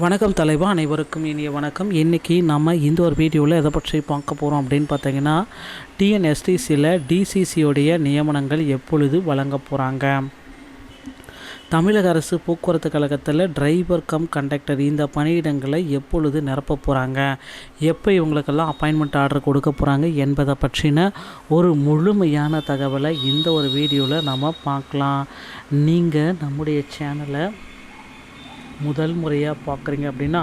வணக்கம் தலைவா, அனைவருக்கும் இனிய வணக்கம். இன்றைக்கி நம்ம இந்த ஒரு வீடியோவில் எதை பற்றி பார்க்க போகிறோம் அப்படின்னு பார்த்தீங்கன்னா, டிஎன்எஸ்டிசியில் டிசிசியோடைய நியமனங்கள் எப்பொழுது வழங்க போகிறாங்க. தமிழக அரசு போக்குவரத்து கழகத்தில் டிரைவர் கம் கண்டக்டர் இந்த பணியிடங்களை எப்பொழுது நிரப்ப போகிறாங்க, எப்போ இவங்களுக்கெல்லாம் அப்பாயின்மெண்ட் ஆர்டர் கொடுக்க போகிறாங்க என்பதை பற்றின ஒரு முழுமையான தகவலை இந்த ஒரு வீடியோவில் நம்ம பார்க்கலாம். நீங்கள் நம்முடைய சேனலை முதல் முறையாக பார்க்குறீங்க அப்படின்னா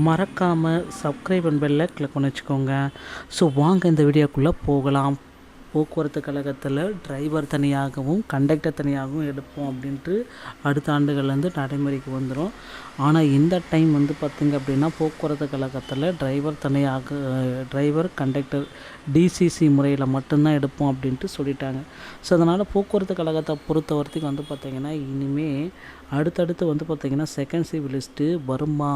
மறக்காமல் சப்ஸ்கிரைப் அண்ட் பெல்லை கிளிக் பண்ணி வச்சுக்கோங்க. ஸோ வாங்க இந்த வீடியோக்குள்ளே போகலாம். போக்குவரத்து கழகத்தில் டிரைவர் தனியாகவும் கண்டக்டர் தனியாகவும் எடுப்போம் அப்படின்ட்டு அடுத்த ஆண்டுகள்லேருந்து நடைமுறைக்கு வந்துடும். ஆனால் இந்த டைம் பார்த்திங்க அப்படின்னா போக்குவரத்து கழகத்தில் டிரைவர் கண்டக்டர் டிசிசி முறையில் மட்டும்தான் எடுப்போம் அப்படின்ட்டு சொல்லிட்டாங்க. ஸோ அதனால் போக்குவரத்து கழகத்தை பொறுத்த வரைக்கும் பார்த்திங்கன்னா இனிமேல் அடுத்தடுத்து பார்த்திங்கன்னா செகண்ட் சிவி லிஸ்ட்டு வருமா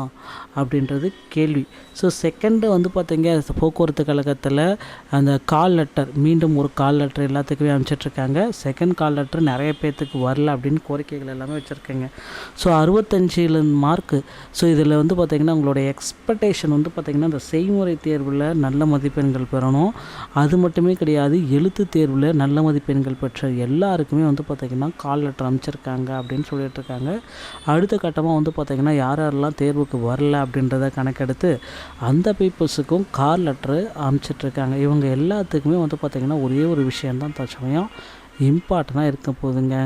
அப்படின்றது கேள்வி. ஸோ செகண்டு பார்த்திங்க போக்குவரத்து கழகத்தில் அந்த கால் லெட்டர், மீண்டும் ஒரு கால் லெட்டர் எல்லாத்துக்குமே அனுப்பிச்சிட்ருக்காங்க. செகண்ட் கால் லெட்டர் நிறைய பேர்த்துக்கு வரல அப்படின்னு கோரிக்கைகள் எல்லாமே வச்சுருக்கேங்க. So 65 mark. ஸோ இதில் பார்த்திங்கன்னா உங்களுடைய எக்ஸ்பெக்டேஷன் பார்த்திங்கன்னா இந்த செய்முறை தேர்வில் நல்ல மதிப்பெண்கள் பெறணும். அது மட்டுமே கிடையாது, எழுத்து தேர்வில் நல்ல மதிப்பெண்கள் பெற்ற எல்லாருக்குமே பார்த்திங்கன்னா கால் லெட்டர் அனுப்பிச்சிருக்காங்க அப்படின்னு சொல்லிட்டுருக்காங்க. அடுத்த கட்டமாக பார்த்திங்கன்னா யாரெல்லாம் தேர்வுக்கு வரல அப்படின்றத கணக்கெடுத்து அந்த பீப்புள்ஸுக்கும் கால் லெட்டரு அனுப்பிச்சிட்ருக்காங்க. இவங்க எல்லாத்துக்குமே பார்த்திங்கன்னா ஒரே ஒரு விஷயந்தான் தற்சமயம் இம்பார்ட்டனாக இருக்க போகுதுங்க.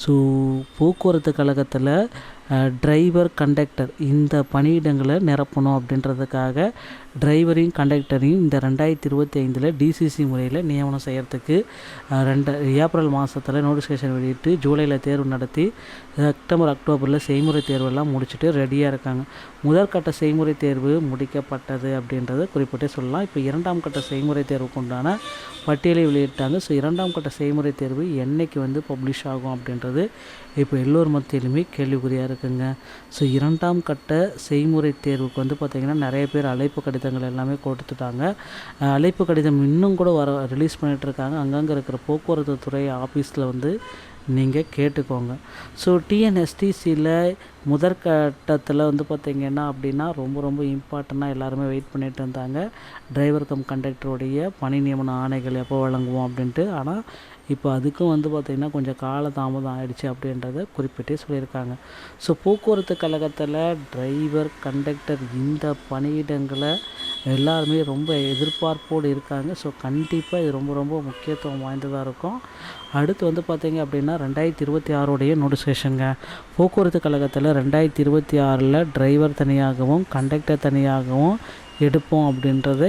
ஸோ போக்குவரத்து கழகத்தில் டிரைவர் கண்டக்டர் இந்த பணியிடங்களை நிரப்பணும் அப்படின்றதுக்காக டிரைவரையும் கண்டக்டரையும் இந்த 2025 டிசிசி முறையில் நியமனம் செய்கிறதுக்கு ஏப்ரல் மாதத்தில் நோட்டிஃபிகேஷன் வெளியிட்டு ஜூலையில் தேர்வு நடத்தி செப்டம்பர் அக்டோபரில் செய்முறை தேர்வெல்லாம் முடிச்சுட்டு ரெடியாக இருக்காங்க. முதற்கட்ட செய்முறை தேர்வு முடிக்கப்பட்டது அப்படின்றத குறிப்பிட்டே சொல்லலாம். இப்போ 2ஆம் கட்ட செய்முறை தேர்வுக்கு உண்டான பட்டியலை வெளியிட்டாங்க. ஸோ 2ஆம் கட்ட செய்முறை தேர்வு என்றைக்கு பப்ளிஷ் ஆகும் அப்படின்றது இப்போ எல்லோர் மத்தியிலுமே கேள்விக்குறியாக இருக்குங்க. ஸோ 2ஆம் கட்ட செய்முறை தேர்வுக்கு பார்த்திங்கன்னா நிறைய பேர் அழைப்பு கடிதங்கள் எல்லாமே கொடுத்துட்டாங்க. அழைப்பு கடிதம் இன்னும் கூட ரிலீஸ் பண்ணிகிட்ருக்காங்க. அங்கங்கே இருக்கிற போக்குவரத்து துறை ஆஃபீஸில் நீங்கள் கேட்டுக்கோங்க. ஸோ டிஎன்எஸ்டிசியில் முதற்கட்டத்தில் பார்த்திங்கன்னா அப்படின்னா ரொம்ப இம்பார்ட்டண்ட்டாக எல்லாருமே வெயிட் பண்ணிட்டு இருந்தாங்க. டிரைவர் கம் கண்டக்டருடைய பணி நியமன ஆணைகள் எப்போ வழங்குவோம் அப்படின்ட்டு. ஆனால் இப்போ அதுக்கும் பார்த்திங்கன்னா கொஞ்சம் கால தாமதம் ஆகிடுச்சு அப்படின்றத குறிப்பிட்டே சொல்லியிருக்காங்க. ஸோ போக்குவரத்து கழகத்தில் டிரைவர் கண்டக்டர் இந்த பணியிடங்களை எல்லாருமே ரொம்ப எதிர்பார்ப்போடு இருக்காங்க. ஸோ கண்டிப்பாக இது ரொம்ப முக்கியத்துவம் வாய்ந்ததாக இருக்கும். அடுத்து பார்த்திங்க அப்படின்னா 2026 நோட்டிஃபிகேஷனுங்க. போக்குவரத்து கழகத்தில் 2026 டிரைவர் தனியாகவும் கண்டக்டர் தனியாகவும் எடுப்போம் அப்படின்றத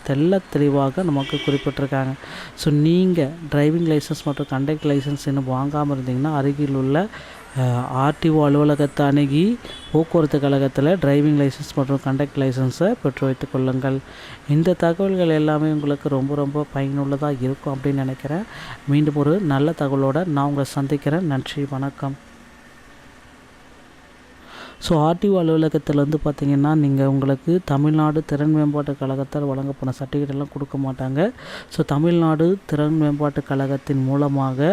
தெள்ள தெளிவாக நமக்கு குறிப்பிட்டிருக்காங்க. ஸோ நீங்கள் டிரைவிங் லைசன்ஸ் மற்றும் கண்டக்டர் லைசன்ஸ் இன்னும் வாங்காமல் இருந்தீங்கன்னா அருகில் உள்ள ஆர்டிஓ அலுவலகத்தை அணுகி போக்குவரத்து கழகத்தில் டிரைவிங் லைசன்ஸ் மற்றும் கண்டக்டர் லைசன்ஸை பெற்று வைத்துக் கொள்ளுங்கள். இந்த தகவல்கள் எல்லாமே உங்களுக்கு ரொம்ப பயனுள்ளதாக இருக்கும் அப்படின்னு நினைக்கிறேன். மீண்டும் ஒரு நல்ல தகவலோடு நான் உங்களை சந்திக்கிறேன். நன்றி, வணக்கம். ஸோ ஆர்டிஓ அலுவலகத்தில் பார்த்திங்கன்னா நீங்கள் உங்களுக்கு தமிழ்நாடு திறன் மேம்பாட்டு கழகத்தால் வழங்கப்பட்ட சர்டிஃபிகேட் எல்லாம் கொடுக்க மாட்டாங்க. ஸோ தமிழ்நாடு திறன் மேம்பாட்டு கழகத்தின் மூலமாக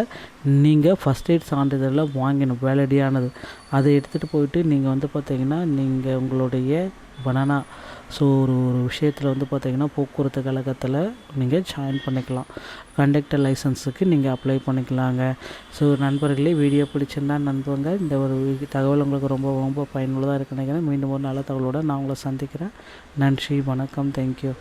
நீங்கள் ஃபஸ்ட் எய்ட் சான்றிதழை வாங்கணும், வேலிடியானது. அதை எடுத்துகிட்டு போயிட்டு நீங்கள் பார்த்திங்கன்னா நீங்கள் உங்களுடைய பனானா ஸோ ஒரு விஷயத்தில் பார்த்திங்கன்னா போக்குவரத்து கழகத்தில் நீங்கள் ஜாயின் பண்ணிக்கலாம். கண்டக்டர் லைசன்ஸுக்கு நீங்கள் அப்ளை பண்ணிக்கலாங்க. ஸோ நண்பர்களே, வீடியோ பிடிச்சிருந்தா நண்பங்க இந்த ஒரு தகவல் உங்களுக்கு ரொம்ப பயனுள்ளதாக இருக்குன்னு நினைக்கிறேன். மீண்டும் ஒரு நல்ல தகவலோடு நான் உங்களை சந்திக்கிறேன். நன்றி, வணக்கம், தேங்க்யூ.